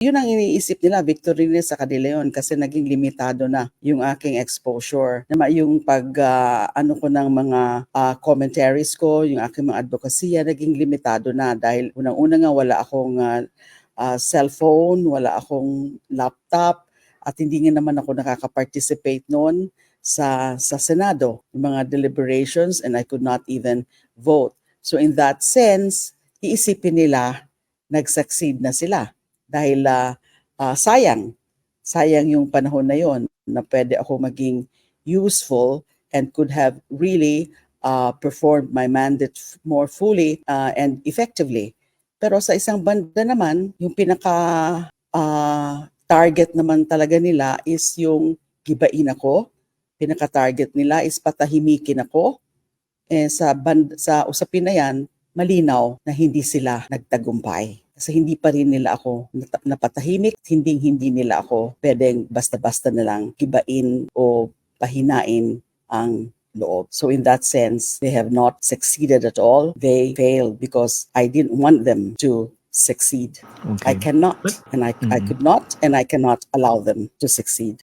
Yun ang iniisip nila, victory nila sa kanila yun kasi naging limitado na yung aking exposure. Yung ano ko ng mga commentaries ko, yung aking mga advokasya, naging limitado na dahil unang-una nga wala akong cellphone, wala akong laptop, at hindi nga naman ako nakaka-participate noon sa Senado, yung mga deliberations, and I could not even vote. So in that sense, iisipin nila nag-succeed na sila dahil sayang yung panahon na yon na pwede ako maging useful and could have really performed my mandate more fully and effectively. Pero sa isang banda naman, yung pinaka target naman talaga nila is yung gibain ako. Pinaka-target nila is patahimikin ako. Sa usapin na yan, malinaw na hindi sila nagtagumpay. Kasi hindi pa rin nila ako napatahimik, hindi nila ako pwedeng basta-basta na lang gibain o pahinain ang loob. So in that sense, they have not succeeded at all. They failed because I didn't want them to succeed. Okay. I cannot, and I could not, and I cannot allow them to succeed.